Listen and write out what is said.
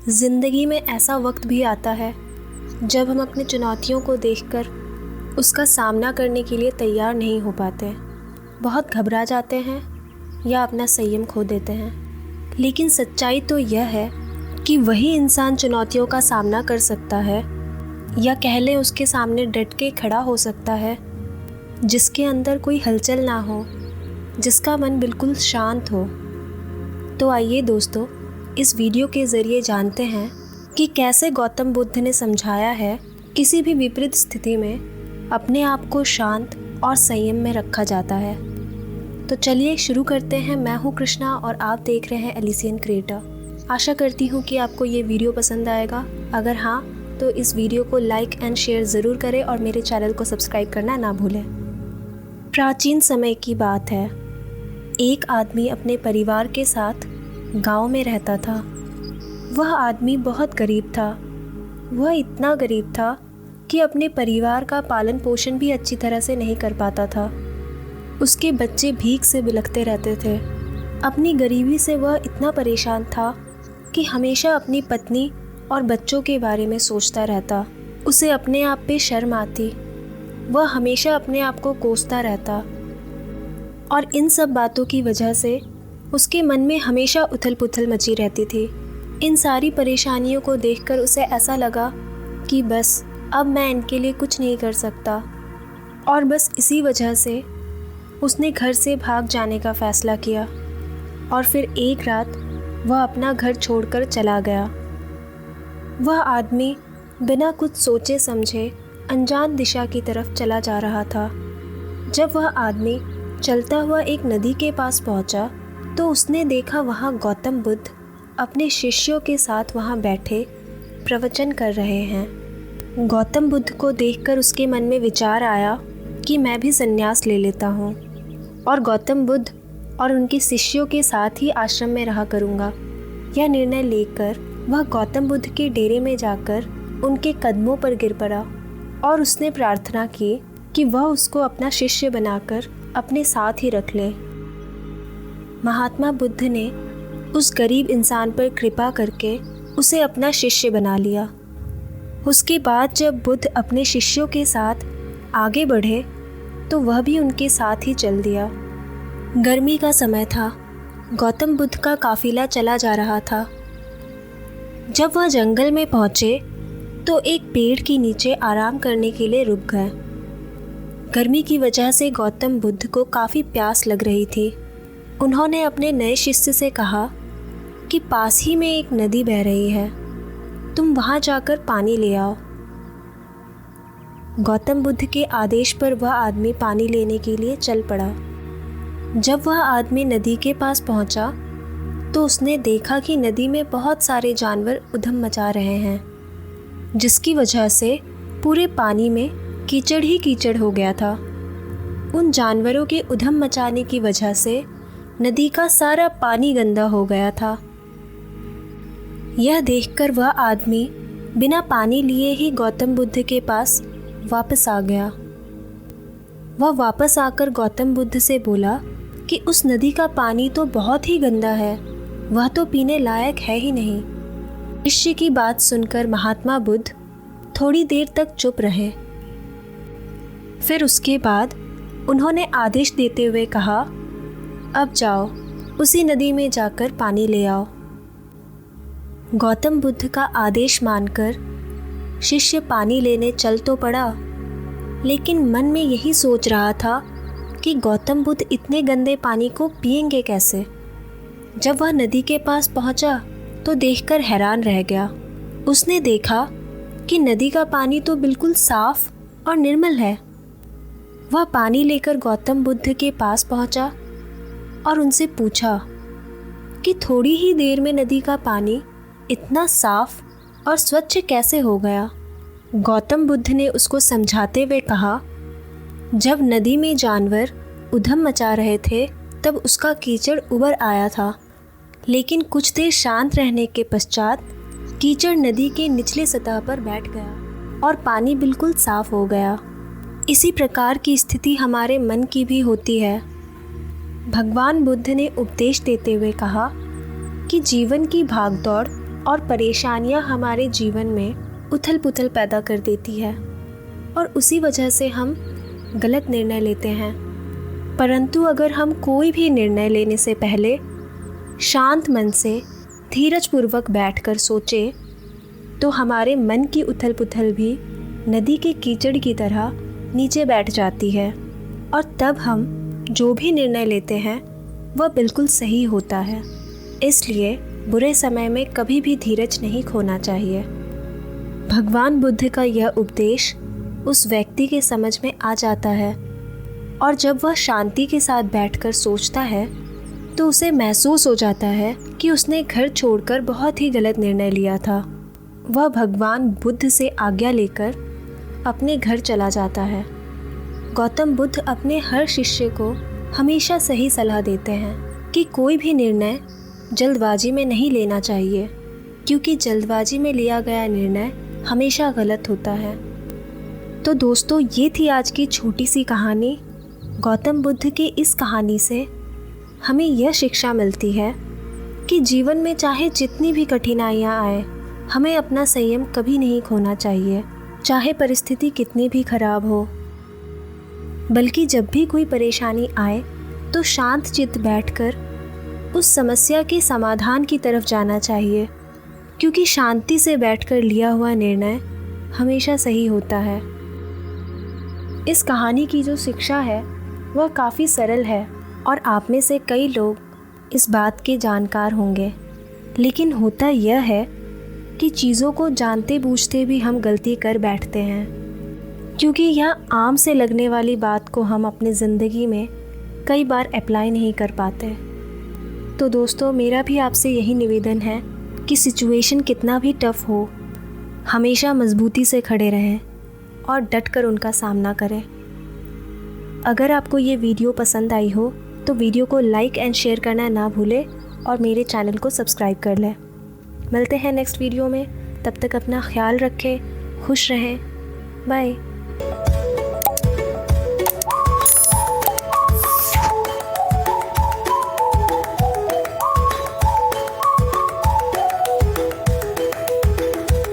ज़िंदगी में ऐसा वक्त भी आता है जब हम अपनी चुनौतियों को देखकर उसका सामना करने के लिए तैयार नहीं हो पाते, बहुत घबरा जाते हैं या अपना संयम खो देते हैं। लेकिन सच्चाई तो यह है कि वही इंसान चुनौतियों का सामना कर सकता है, या कह लें उसके सामने डट के खड़ा हो सकता है, जिसके अंदर कोई हलचल ना हो, जिसका मन बिल्कुल शांत हो। तो आइए दोस्तों, इस वीडियो के ज़रिए जानते हैं कि कैसे गौतम बुद्ध ने समझाया है किसी भी विपरीत स्थिति में अपने आप को शांत और संयम में रखा जाता है। तो चलिए शुरू करते हैं। मैं हूँ कृष्णा और आप देख रहे हैं एलिसियन क्रिएटर। आशा करती हूँ कि आपको ये वीडियो पसंद आएगा। अगर हाँ, तो इस वीडियो को लाइक एंड शेयर ज़रूर करें और मेरे चैनल को सब्सक्राइब करना ना भूलें। प्राचीन समय की बात है। एक आदमी अपने परिवार के साथ गांव में रहता था। वह आदमी बहुत गरीब था। वह इतना गरीब था कि अपने परिवार का पालन पोषण भी अच्छी तरह से नहीं कर पाता था। उसके बच्चे भीख से बिलखते रहते थे। अपनी गरीबी से वह इतना परेशान था कि हमेशा अपनी पत्नी और बच्चों के बारे में सोचता रहता। उसे अपने आप पे शर्म आती। वह हमेशा अपने आप को कोसता रहता और इन सब बातों की वजह से उसके मन में हमेशा उथल पुथल मची रहती थी। इन सारी परेशानियों को देखकर उसे ऐसा लगा कि बस अब मैं इनके लिए कुछ नहीं कर सकता, और बस इसी वजह से उसने घर से भाग जाने का फ़ैसला किया। और फिर एक रात वह अपना घर छोड़कर चला गया। वह आदमी बिना कुछ सोचे समझे अनजान दिशा की तरफ चला जा रहा था। जब वह आदमी चलता हुआ एक नदी के पास पहुंचा, तो उसने देखा वहाँ गौतम बुद्ध अपने शिष्यों के साथ वहाँ बैठे प्रवचन कर रहे हैं। गौतम बुद्ध को देखकर उसके मन में विचार आया कि मैं भी संन्यास ले लेता हूँ और गौतम बुद्ध और उनके शिष्यों के साथ ही आश्रम में रहा करूँगा। यह निर्णय लेकर वह गौतम बुद्ध के डेरे में जाकर उनके कदमों पर गिर पड़ा और उसने प्रार्थना की कि वह उसको अपना शिष्य बनाकर अपने साथ ही रख ले। महात्मा बुद्ध ने उस गरीब इंसान पर कृपा करके उसे अपना शिष्य बना लिया। उसके बाद जब बुद्ध अपने शिष्यों के साथ आगे बढ़े तो वह भी उनके साथ ही चल दिया। गर्मी का समय था। गौतम बुद्ध का काफिला चला जा रहा था। जब वह जंगल में पहुँचे तो एक पेड़ के नीचे आराम करने के लिए रुक गए। गर्मी की वजह से गौतम बुद्ध को काफ़ी प्यास लग रही थी। उन्होंने अपने नए शिष्य से कहा कि पास ही में एक नदी बह रही है, तुम वहाँ जाकर पानी ले आओ। गौतम बुद्ध के आदेश पर वह आदमी पानी लेने के लिए चल पड़ा। जब वह आदमी नदी के पास पहुँचा तो उसने देखा कि नदी में बहुत सारे जानवर उधम मचा रहे हैं, जिसकी वजह से पूरे पानी में कीचड़ ही कीचड़ हो गया था। उन जानवरों के उधम मचाने की वजह से नदी का सारा पानी गंदा हो गया था। यह देखकर वह आदमी बिना पानी लिए ही गौतम बुद्ध के पास वापस आ गया। वह वापस आकर गौतम बुद्ध से बोला कि उस नदी का पानी तो बहुत ही गंदा है, वह तो पीने लायक है ही नहीं। शिष्य की बात सुनकर महात्मा बुद्ध थोड़ी देर तक चुप रहे। फिर उसके बाद उन्होंने आदेश देते हुए कहा, अब जाओ, उसी नदी में जाकर पानी ले आओ। गौतम बुद्ध का आदेश मानकर शिष्य पानी लेने चल तो पड़ा, लेकिन मन में यही सोच रहा था कि गौतम बुद्ध इतने गंदे पानी को पिएंगे कैसे। जब वह नदी के पास पहुंचा तो देखकर हैरान रह गया। उसने देखा कि नदी का पानी तो बिल्कुल साफ और निर्मल है। वह पानी लेकर गौतम बुद्ध के पास पहुंचा और उनसे पूछा कि थोड़ी ही देर में नदी का पानी इतना साफ और स्वच्छ कैसे हो गया। गौतम बुद्ध ने उसको समझाते हुए कहा, जब नदी में जानवर उधम मचा रहे थे तब उसका कीचड़ उबर आया था, लेकिन कुछ देर शांत रहने के पश्चात कीचड़ नदी के निचले सतह पर बैठ गया और पानी बिल्कुल साफ हो गया। इसी प्रकार की स्थिति हमारे मन की भी होती है। भगवान बुद्ध ने उपदेश देते हुए कहा कि जीवन की भागदौड़ और परेशानियां हमारे जीवन में उथल पुथल पैदा कर देती है और उसी वजह से हम गलत निर्णय लेते हैं। परंतु अगर हम कोई भी निर्णय लेने से पहले शांत मन से धीरजपूर्वक बैठकर सोचें, तो हमारे मन की उथल पुथल भी नदी के कीचड़ की तरह नीचे बैठ जाती है और तब हम जो भी निर्णय लेते हैं वह बिल्कुल सही होता है। इसलिए बुरे समय में कभी भी धीरज नहीं खोना चाहिए। भगवान बुद्ध का यह उपदेश उस व्यक्ति के समझ में आ जाता है और जब वह शांति के साथ बैठकर सोचता है तो उसे महसूस हो जाता है कि उसने घर छोड़कर बहुत ही गलत निर्णय लिया था। वह भगवान बुद्ध से आज्ञा लेकर अपने घर चला जाता है। गौतम बुद्ध अपने हर शिष्य को हमेशा सही सलाह देते हैं कि कोई भी निर्णय जल्दबाजी में नहीं लेना चाहिए, क्योंकि जल्दबाजी में लिया गया निर्णय हमेशा गलत होता है। तो दोस्तों, ये थी आज की छोटी सी कहानी। गौतम बुद्ध की इस कहानी से हमें यह शिक्षा मिलती है कि जीवन में चाहे जितनी भी कठिनाइयाँ आए, हमें अपना संयम कभी नहीं खोना चाहिए, चाहे परिस्थिति कितनी भी खराब हो। बल्कि जब भी कोई परेशानी आए तो शांत चित्त बैठकर उस समस्या के समाधान की तरफ जाना चाहिए, क्योंकि शांति से बैठकर लिया हुआ निर्णय हमेशा सही होता है। इस कहानी की जो शिक्षा है वह काफ़ी सरल है और आप में से कई लोग इस बात के जानकार होंगे। लेकिन होता यह है कि चीज़ों को जानते बूझते भी हम गलती कर बैठते हैं, क्योंकि यह आम से लगने वाली बात को हम अपनी ज़िंदगी में कई बार अप्लाई नहीं कर पाते। तो दोस्तों, मेरा भी आपसे यही निवेदन है कि सिचुएशन कितना भी टफ़ हो, हमेशा मजबूती से खड़े रहें और डट कर उनका सामना करें। अगर आपको ये वीडियो पसंद आई हो तो वीडियो को लाइक एंड शेयर करना ना भूलें और मेरे चैनल को सब्सक्राइब कर लें। मिलते हैं नेक्स्ट वीडियो में, तब तक अपना ख्याल रखें, खुश रहें, बाय।